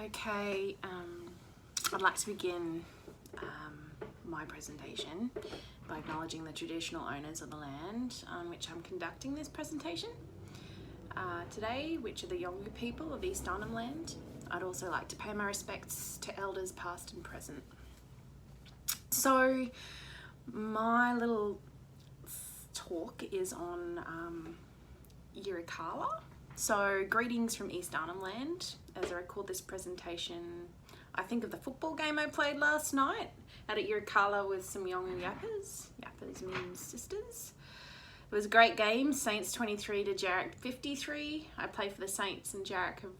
Okay, I'd like to begin my presentation by acknowledging the traditional owners of the land on which I'm conducting this presentation today, which are the Yolngu people of East Arnhem Land. I'd also like to pay my respects to elders past and present. So my little talk is on Yirrkala. So greetings from East Arnhem Land. As I record this presentation, I think of the football game I played last night out at Yirrkala with some Yolngu Yappers. Yappers means sisters. It was a great game, Saints 23 to Yirrkala 53. I play for the Saints and Yirrkala have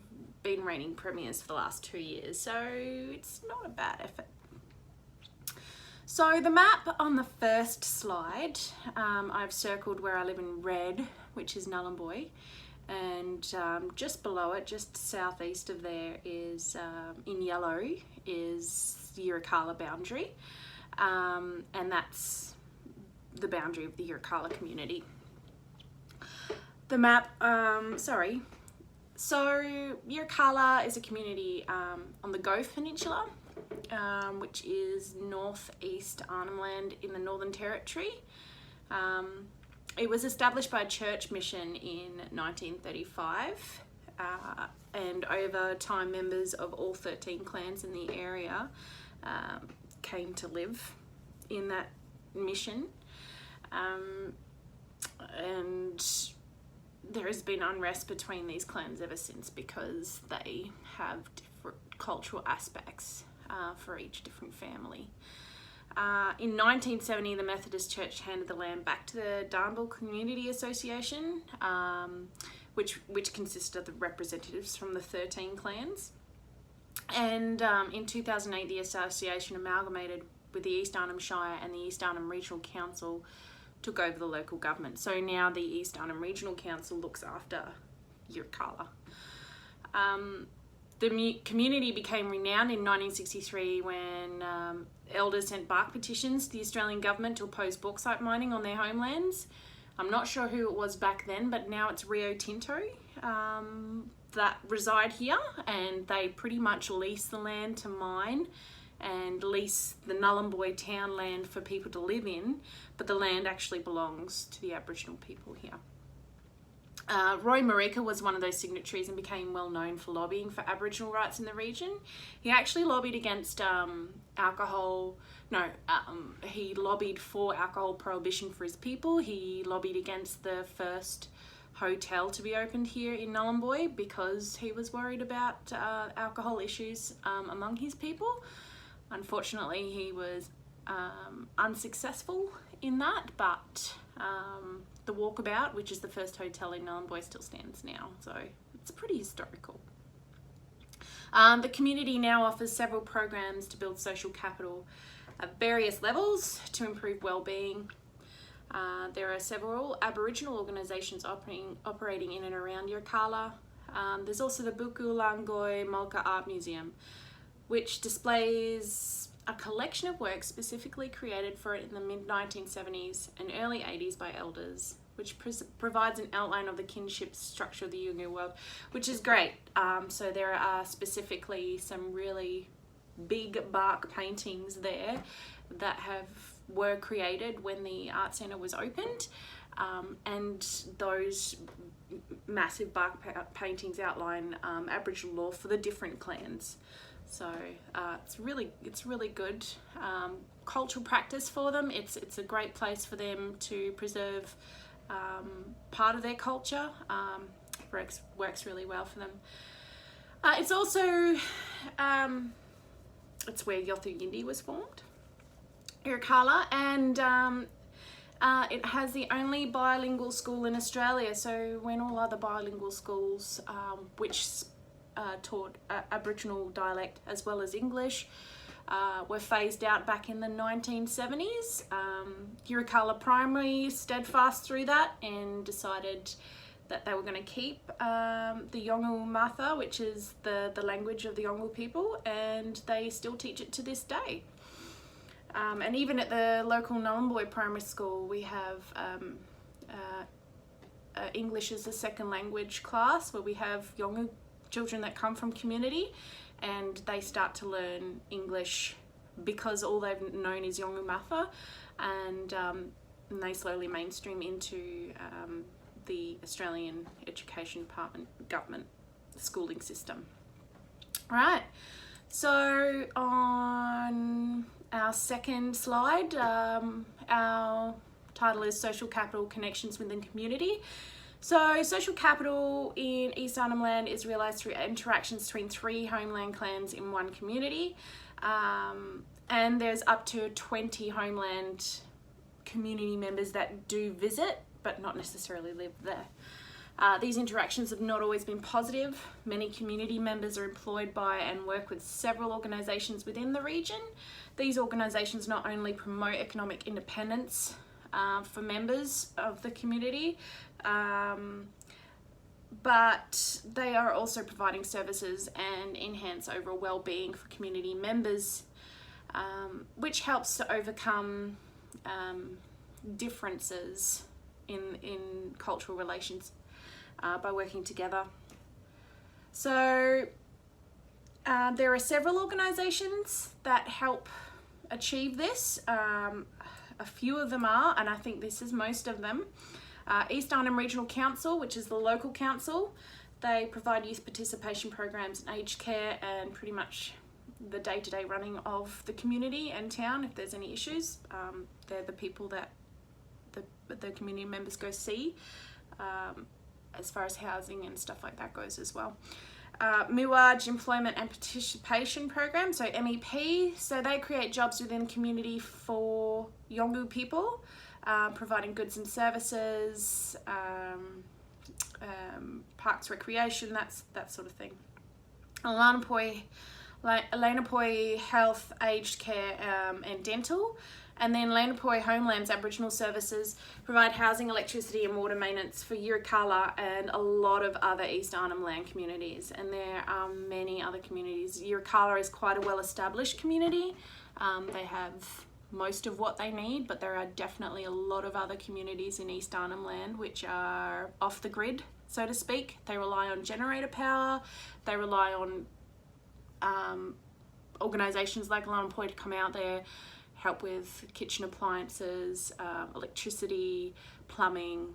been reigning premiers for the last 2 years, so it's not a bad effort. So the map on the first slide, I've circled where I live in red, which is Nhulunbuy, and just below it, just southeast of there is, in yellow, is the Yirrkala boundary, and that's the boundary of the Yirrkala community. The map, so Yirrkala is a community on the Gove Peninsula, which is northeast Arnhem Land in the Northern Territory. It was established by a church mission in 1935, and over time members of all 13 clans in the area came to live in that mission, and there has been unrest between these clans ever since because they have different cultural aspects for each different family. In 1970, the Methodist Church handed the land back to the Darnball Community Association, which consisted of the representatives from the 13 clans. And in 2008, the association amalgamated with the East Arnhem Shire, and the East Arnhem Regional Council took over the local government. So now the East Arnhem Regional Council looks after Yirrkala. The community became renowned in 1963 when elders sent bark petitions to the Australian government to oppose bauxite mining on their homelands. I'm not sure who it was back then, but now it's Rio Tinto that reside here, and they pretty much lease the land to mine and lease the Nhulunbuy town land for people to live in, but the land actually belongs to the Aboriginal people here. Roy Marika was one of those signatories and became well known for lobbying for Aboriginal rights in the region. He actually lobbied against he lobbied for alcohol prohibition for his people. He lobbied against the first hotel to be opened here in Nhulunbuy because he was worried about alcohol issues among his people. Unfortunately, he was unsuccessful in that, but the Walkabout, which is the first hotel in Nhulunbuy, still stands now, so it's pretty historical. The community now offers several programs to build social capital at various levels to improve wellbeing. There are several Aboriginal organisations operating in and around Yirrkala. There's also the Bukulangoi Mulka Art Museum, which displays a collection of works specifically created for it in the mid-1970s and early 80s by elders, which provides an outline of the kinship structure of the Yolngu world, which is great. So there are specifically some really big bark paintings there that were created when the art centre was opened, and those massive bark paintings outline Aboriginal law for the different clans. So it's really good cultural practice for them. It's a great place for them to preserve part of their culture. Works really well for them. It's also it's where Yothu Yindi was formed, Yirrkala, and it has the only bilingual school in Australia. So when all other bilingual schools, which taught Aboriginal dialect as well as English, were phased out back in the 1970s. Yirrkala Primary steadfast through that and decided that they were going to keep the Yolngu Matha, which is the language of the Yolngu people, and they still teach it to this day. And even at the local Nhulunbuy Primary School, we have English as a second language class where we have Yolngu children that come from community, and they start to learn English because all they've known is Yolngu Matha, and they slowly mainstream into the Australian Education Department government schooling system. Right, so on our second slide, our title is Social Capital Connections Within Community. So social capital in East Arnhem Land is realised through interactions between 3 homeland clans in one community, and there's up to 20 homeland community members that do visit but not necessarily live there. These interactions have not always been positive. Many community members are employed by and work with several organisations within the region. These organisations not only promote economic independence for members of the community, but they are also providing services and enhance overall well-being for community members, which helps to overcome differences in cultural relations by working together. So there are several organisations that help achieve this. A few of them are, and I think this is most of them, East Arnhem Regional Council, which is the local council. They provide youth participation programs and aged care and pretty much the day-to-day running of the community and town. If there's any issues, they're the people that the community members go see, as far as housing and stuff like that goes as well. Miwaj Employment and Participation Program, so MEP, so they create jobs within the community for Yolngu people, providing goods and services, parks, recreation, that sort of thing. Lanapoi Health, Aged Care and Dental. And then Lanapoi Homelands Aboriginal Services provide housing, electricity and water maintenance for Yirrkala and a lot of other East Arnhem Land communities. And there are many other communities. Yirrkala is quite a well-established community. They have most of what they need, but there are definitely a lot of other communities in East Arnhem Land which are off the grid, so to speak. They rely on generator power. They rely on organisations like Lanapoi to come out there, help with kitchen appliances, electricity, plumbing,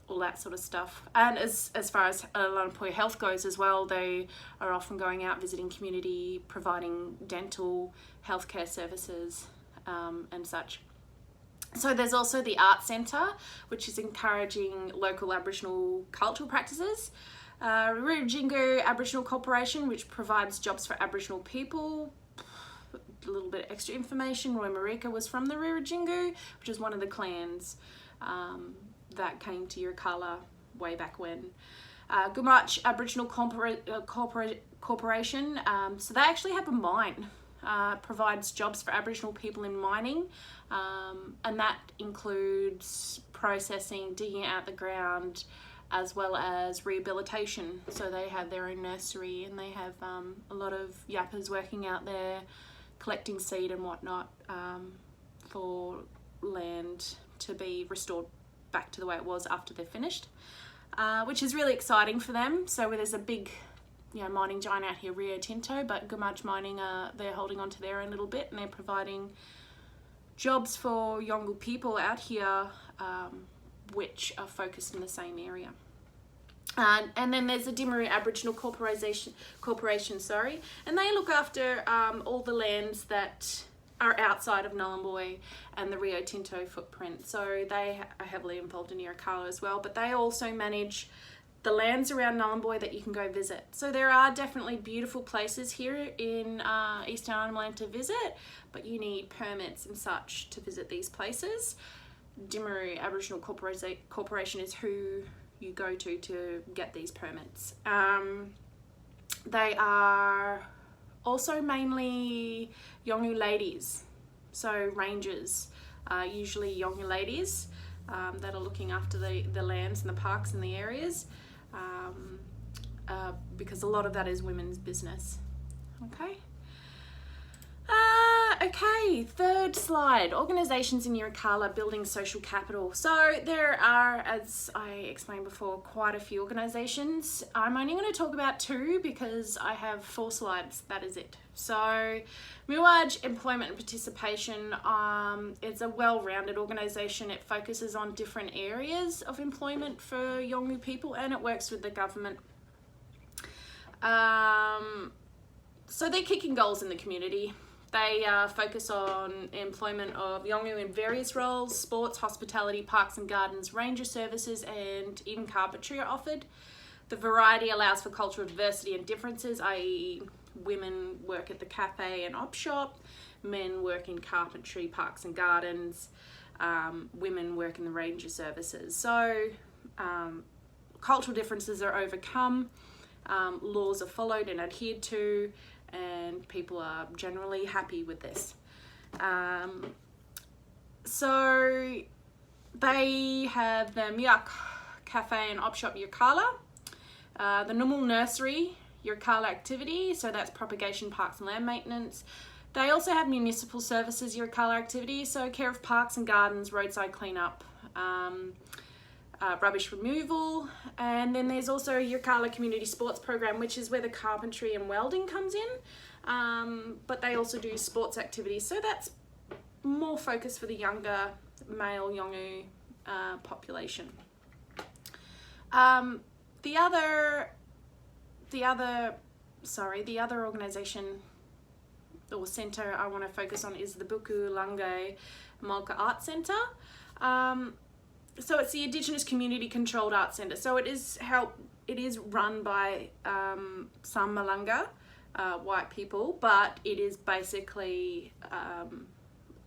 all that sort of stuff. And as far as Lanapoi Health goes as well, they are often going out visiting community, providing dental, healthcare services and such. So there's also the Art Centre, which is encouraging local Aboriginal cultural practices. Rirrajingu Aboriginal Corporation, which provides jobs for Aboriginal people. A little bit of extra information, Roy Marika was from the Rirrajingu, which is one of the clans that came to Yirrkala way back when. Gumarch Aboriginal Corporation, so they actually have a mine, provides jobs for Aboriginal people in mining, and that includes processing, digging out the ground, as well as rehabilitation. So they have their own nursery, and they have a lot of yappers working out there, collecting seed and whatnot for land to be restored back to the way it was after they're finished, which is really exciting for them. So there's a big mining giant out here, Rio Tinto, but Gumarch Mining, they're holding on to their own little bit, and they're providing jobs for Yolngu people out here, which are focused in the same area. And then there's the Dimaru Aboriginal Corporation, and they look after all the lands that are outside of Nhulunbuy and the Rio Tinto footprint. So they are heavily involved in Yirrkala as well, but they also manage the lands around Nhulunbuy that you can go visit. So there are definitely beautiful places here in East Arnhem Land to visit, but you need permits and such to visit these places. Dimaru Aboriginal Corporation is who you go to get these permits. They are also mainly Yolngu ladies, so rangers, usually Yolngu ladies that are looking after the lands and the parks and the areas, because a lot of that is women's business. Okay. Okay, third slide, organisations in Yirrkala building social capital. So there are, as I explained before, quite a few organisations. I'm only going to talk about 2 because I have 4 slides, that is it. So Muaj Employment and Participation is a well-rounded organisation. It focuses on different areas of employment for Yolngu people, and it works with the government. So they're kicking goals in the community. They focus on employment of Yolngu in various roles: sports, hospitality, parks and gardens, ranger services, and even carpentry are offered. The variety allows for cultural diversity and differences, i.e. women work at the cafe and op shop, men work in carpentry, parks and gardens, women work in the ranger services. So cultural differences are overcome, laws are followed and adhered to, and people are generally happy with this. So they have the Miak Cafe and Op Shop Yirrkala, the Numul Nursery Yirrkala activity, so that's propagation, parks and land maintenance. They also have municipal services Yirrkala activity, so care of parks and gardens, roadside cleanup, rubbish removal, and then there's also Yirrkala Community Sports Program, which is where the carpentry and welding comes in, but they also do sports activities, so that's more focused for the younger male Yolngu population. The other organisation or centre I want to focus on is the Buku Langai Malka Art Centre. So it's the Indigenous Community Controlled Art Centre. So it is run by some Malanga, white people, but it is basically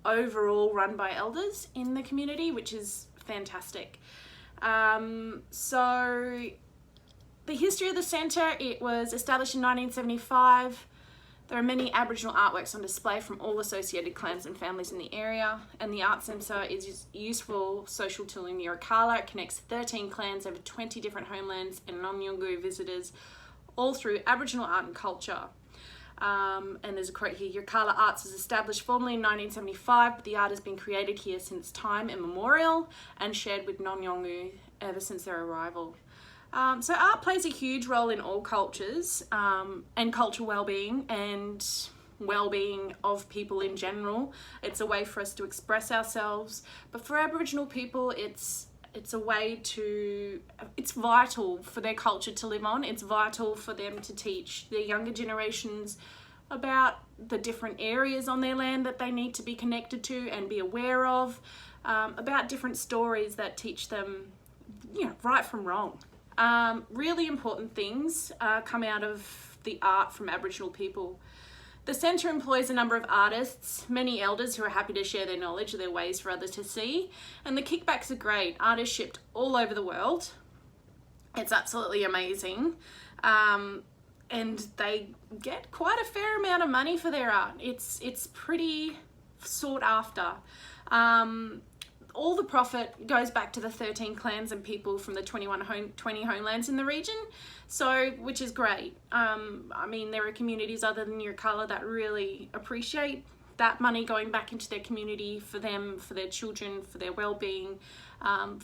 overall run by elders in the community, which is fantastic. So the history of the centre: it was established in 1975. There are many Aboriginal artworks on display from all associated clans and families in the area, and the art centre is useful social tool in Yirrkala. It connects 13 clans over 20 different homelands and non-Yolngu visitors, all through Aboriginal art and culture. And there's a quote here: Yirrkala Arts was established formally in 1975, but the art has been created here since time immemorial and shared with non-Yolngu ever since their arrival. So art plays a huge role in all cultures, and cultural well-being and well-being of people in general. It's a way for us to express ourselves, but for Aboriginal people it's a way to, it's vital for their culture to live on. It's vital for them to teach their younger generations about the different areas on their land that they need to be connected to and be aware of, about different stories that teach them, right from wrong. Really important things come out of the art from Aboriginal people. The centre employs a number of artists, many elders who are happy to share their knowledge, their ways for others to see, and the kickbacks are great. Art is shipped all over the world. It's absolutely amazing, and they get quite a fair amount of money for their art. It's pretty sought after. All the profit goes back to the 13 clans and people from the 20 homelands in the region, so which is great. I mean, there are communities other than Yirrkala that really appreciate that money going back into their community for them, for their children, for their well-being,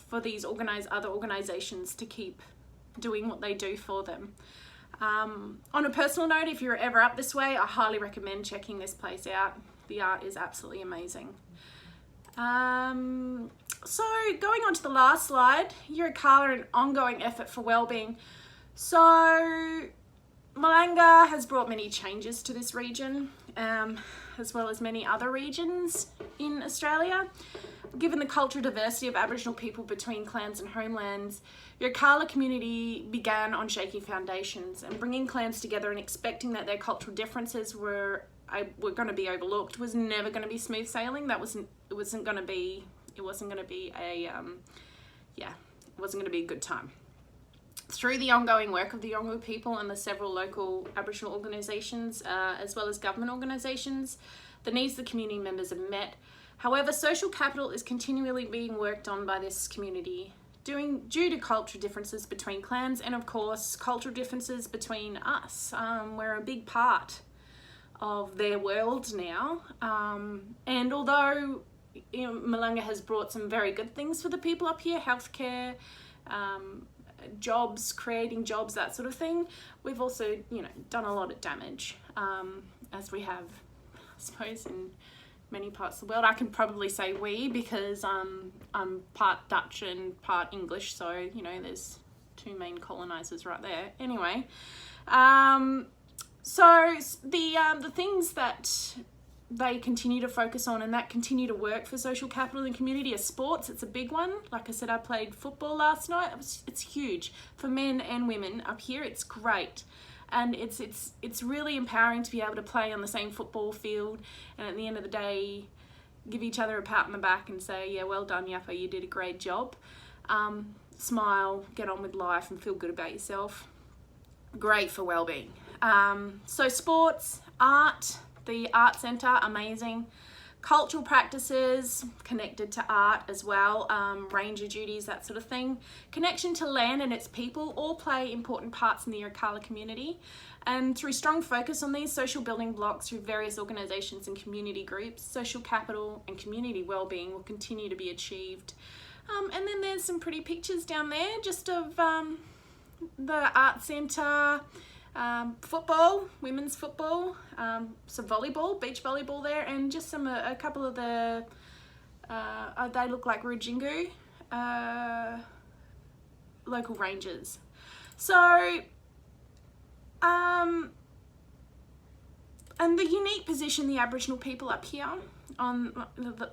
for these other organisations to keep doing what they do for them. On a personal note, if you're ever up this way, I highly recommend checking this place out. The art is absolutely amazing. So going on to the last slide, Yirrkala, an ongoing effort for wellbeing. So Malanga has brought many changes to this region, as well as many other regions in Australia. Given the cultural diversity of Aboriginal people between clans and homelands, Yirrkala community began on shaky foundations, and bringing clans together and expecting that their cultural differences were going to be overlooked was never going to be smooth sailing. It wasn't going to be a good time. Through the ongoing work of the Yolngu people and the several local Aboriginal organisations, as well as government organisations, the needs of the community members are met. However, social capital is continually being worked on by this community due to cultural differences between clans, and of course cultural differences between us. We're a big part of their world now. And although Malanga has brought some very good things for the people up here, healthcare, jobs, creating jobs, that sort of thing, we've also, done a lot of damage, as we have, I suppose, in many parts of the world. I can probably say we because I'm part Dutch and part English, so there's two main colonizers right there. Anyway, so the things that they continue to focus on and that continue to work for social capital and community are sports. It's a big one. Like I said, I played football last night. It's huge for men and women up here. It's great. And it's really empowering to be able to play on the same football field, and at the end of the day, give each other a pat on the back and say, yeah, well done, Yappa, you did a great job. Smile, get on with life and feel good about yourself. Great for well-being. So sports, art, the art centre, amazing. Cultural practices connected to art as well, ranger duties, that sort of thing. Connection to land and its people all play important parts in the Yirrkala community. And through strong focus on these social building blocks through various organisations and community groups, social capital and community wellbeing will continue to be achieved. And then there's some pretty pictures down there just of the art centre, football, women's football, some volleyball, beach volleyball there, and just a couple of the, they look like Rujingu, local rangers. So, and the unique position the Aboriginal people up here, on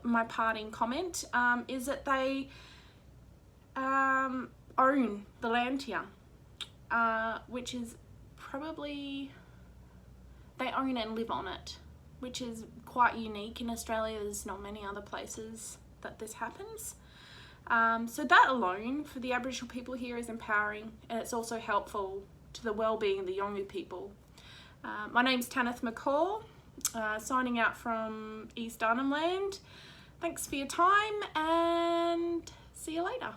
my parting comment, is that they own the land here, which is probably, they own and live on it, which is quite unique in Australia. There's not many other places that this happens. So that alone for the Aboriginal people here is empowering, and it's also helpful to the well-being of the Yolngu people. My name's Tanith McCall, signing out from East Arnhem Land. Thanks for your time and see you later.